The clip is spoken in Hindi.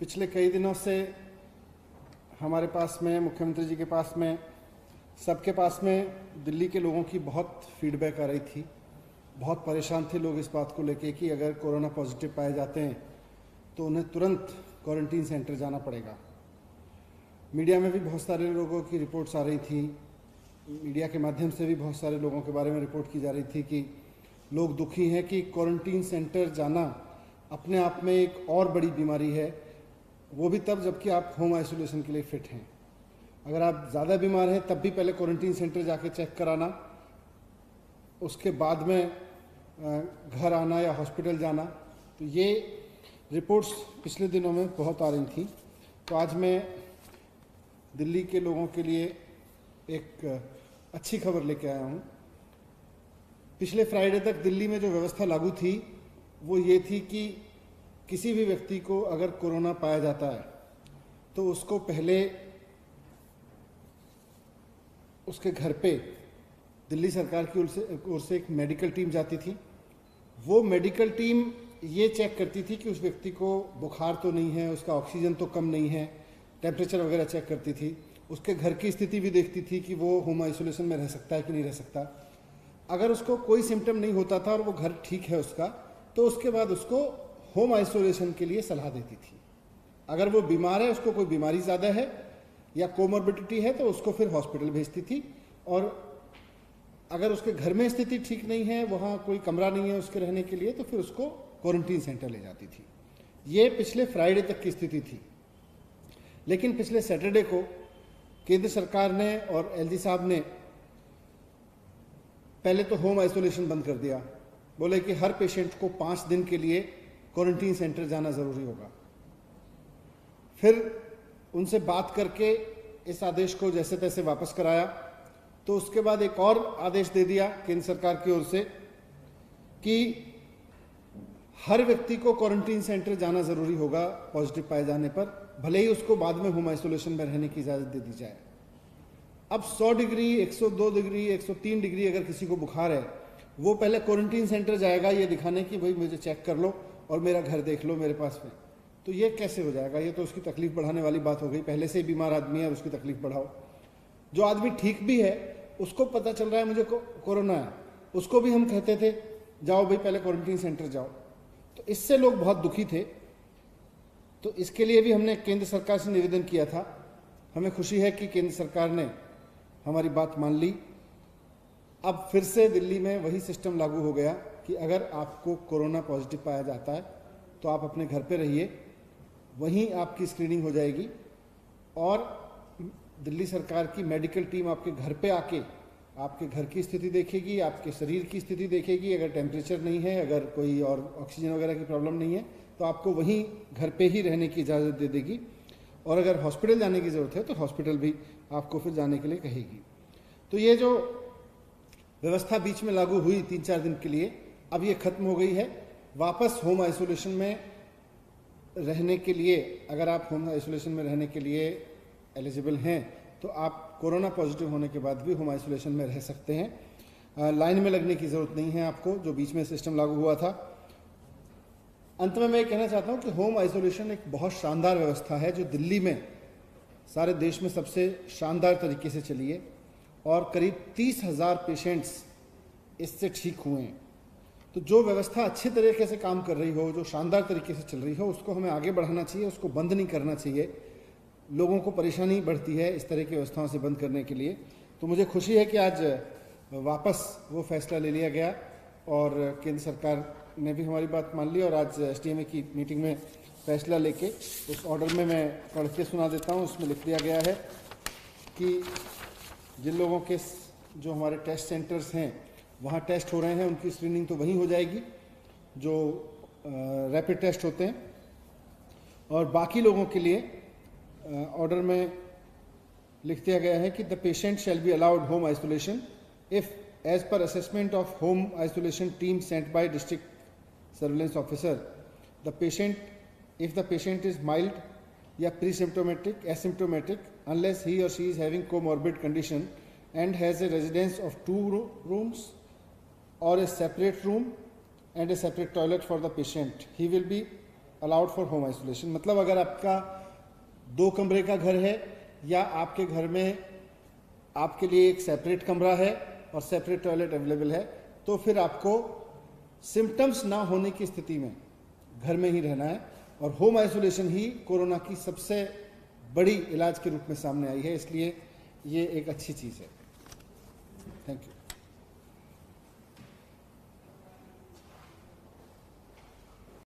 पिछले कई दिनों से हमारे पास में, मुख्यमंत्री जी के पास में, सबके पास में दिल्ली के लोगों की बहुत फीडबैक आ रही थी। बहुत परेशान थे लोग इस बात को लेके कि अगर कोरोना पॉजिटिव पाए जाते हैं तो उन्हें तुरंत क्वारंटीन सेंटर जाना पड़ेगा। मीडिया में भी बहुत सारे लोगों की रिपोर्ट्स आ रही थी, मीडिया के माध्यम से भी बहुत सारे लोगों के बारे में रिपोर्ट की जा रही थी कि लोग दुखी हैं कि क्वारंटीन सेंटर जाना अपने आप में एक और बड़ी बीमारी है, वो भी तब जबकि आप होम आइसोलेशन के लिए फिट हैं। अगर आप ज़्यादा बीमार हैं तब भी पहले क्वारंटीन सेंटर जाके चेक कराना, उसके बाद में घर आना या हॉस्पिटल जाना। तो ये रिपोर्ट्स पिछले दिनों में बहुत आ रही थी। तो आज मैं दिल्ली के लोगों के लिए एक अच्छी खबर लेके आया हूँ। पिछले फ्राइडे तक दिल्ली में जो व्यवस्था लागू थी वो ये थी कि किसी भी व्यक्ति को अगर कोरोना पाया जाता है तो उसको पहले उसके घर पे दिल्ली सरकार की ओर से एक मेडिकल टीम जाती थी। वो मेडिकल टीम ये चेक करती थी कि उस व्यक्ति को बुखार तो नहीं है, उसका ऑक्सीजन तो कम नहीं है, टेम्परेचर वगैरह चेक करती थी। उसके घर की स्थिति भी देखती थी कि वो होम आइसोलेशन में रह सकता है कि नहीं रह सकता। अगर उसको कोई सिम्टम नहीं होता था और वो घर ठीक है उसका, तो उसके बाद उसको होम आइसोलेशन के लिए सलाह देती थी। अगर वो बीमार है, उसको कोई बीमारी ज़्यादा है या कोमॉर्बिडिटी है, तो उसको फिर हॉस्पिटल भेजती थी। और अगर उसके घर में स्थिति ठीक नहीं है, वहाँ कोई कमरा नहीं है उसके रहने के लिए, तो फिर उसको क्वारंटीन सेंटर ले जाती थी। ये पिछले फ्राइडे तक की स्थिति थी। लेकिन पिछले सैटरडे को केंद्र सरकार ने और एलजी साहब ने पहले तो होम आइसोलेशन बंद कर दिया। बोले कि हर पेशेंट को 5 दिन के लिए क्वारंटीन सेंटर जाना ज़रूरी होगा। फिर उनसे बात करके इस आदेश को जैसे तैसे वापस कराया। तो उसके बाद एक और आदेश दे दिया केंद्र सरकार की ओर से कि हर व्यक्ति को क्वारंटीन सेंटर जाना ज़रूरी होगा पॉजिटिव पाए जाने पर, भले ही उसको बाद में होम आइसोलेशन में रहने की इजाज़त दे दी जाए। अब 100 डिग्री, 102 डिग्री, 103 डिग्री अगर किसी को बुखार है, वो पहले क्वारंटीन सेंटर जाएगा ये दिखाने कि भाई मुझे चेक कर लो और मेरा घर देख लो मेरे पास में। तो ये कैसे हो जाएगा? ये तो उसकी तकलीफ बढ़ाने वाली बात हो गई। पहले से ही बीमार आदमी है और उसकी तकलीफ बढ़ाओ। जो आदमी ठीक भी है, उसको पता चल रहा है मुझे कोरोना है, उसको भी हम कहते थे जाओ भाई पहले क्वारंटीन सेंटर जाओ। तो इससे लोग बहुत दुखी थे। तो इसके लिए भी हमने केंद्र सरकार से निवेदन किया था। हमें खुशी है कि केंद्र सरकार ने हमारी बात मान ली। अब फिर से दिल्ली में वही सिस्टम लागू हो गया कि अगर आपको कोरोना पॉजिटिव पाया जाता है तो आप अपने घर पे रहिए, वहीं आपकी स्क्रीनिंग हो जाएगी और दिल्ली सरकार की मेडिकल टीम आपके घर पे आके आपके घर की स्थिति देखेगी, आपके शरीर की स्थिति देखेगी। अगर टेम्परेचर नहीं है, अगर कोई और ऑक्सीजन वगैरह की प्रॉब्लम नहीं है, तो आपको वहीं घर पे ही रहने की इजाज़त दे देगी। और अगर हॉस्पिटल जाने की ज़रूरत है तो हॉस्पिटल भी आपको फिर जाने के लिए कहेगी। तो ये जो व्यवस्था बीच में लागू हुई 3-4 दिन के लिए, अब ये खत्म हो गई है। वापस होम आइसोलेशन में रहने के लिए, अगर आप होम आइसोलेशन में रहने के लिए एलिजिबल हैं तो आप कोरोना पॉजिटिव होने के बाद भी होम आइसोलेशन में रह सकते हैं। लाइन में लगने की ज़रूरत नहीं है आपको, जो बीच में सिस्टम लागू हुआ था। अंत में मैं ये कहना चाहता हूँ कि होम आइसोलेशन एक बहुत शानदार व्यवस्था है जो दिल्ली में सारे देश में सबसे शानदार तरीके से चली है और करीब 30,000 पेशेंट्स इससे ठीक हुए हैं। तो जो व्यवस्था अच्छे तरीके से काम कर रही हो, जो शानदार तरीके से चल रही हो, उसको हमें आगे बढ़ाना चाहिए, उसको बंद नहीं करना चाहिए। लोगों को परेशानी बढ़ती है इस तरह की व्यवस्थाओं से बंद करने के लिए। तो मुझे खुशी है कि आज वापस वो फैसला ले लिया गया और केंद्र सरकार ने भी हमारी बात मान ली। और आज एसडीएमए की मीटिंग में फैसला लेके उस ऑर्डर में मैं पढ़ के सुना देता हूँ। उसमें लिख दिया गया है कि जिन लोगों के जो हमारे टेस्ट सेंटर्स हैं वहाँ टेस्ट हो रहे हैं, उनकी स्क्रीनिंग तो वहीं हो जाएगी जो रैपिड टेस्ट होते हैं। और बाकी लोगों के लिए ऑर्डर में लिख दिया गया है कि the patient shall be allowed home isolation if as per assessment of home isolation team sent by district surveillance officer the patient, if the patient is mild या presymptomatic, asymptomatic, unless he or she is having comorbid condition and has a residence of 2 rooms or a separate room and a separate toilet for the patient, he will be allowed for home isolation. मतलब अगर आपका 2 कमरे का घर है या आपके घर में आपके लिए एक सेपरेट कमरा है और सेपरेट टॉयलेट अवेलेबल है, तो फिर आपको सिम्टम्स ना होने की स्थिति में घर में ही रहना है। और होम आइसोलेशन ही कोरोना की सबसे बड़ी इलाज के रूप में सामने आई है, इसलिए ये एक अच्छी चीज़ है। Thank you.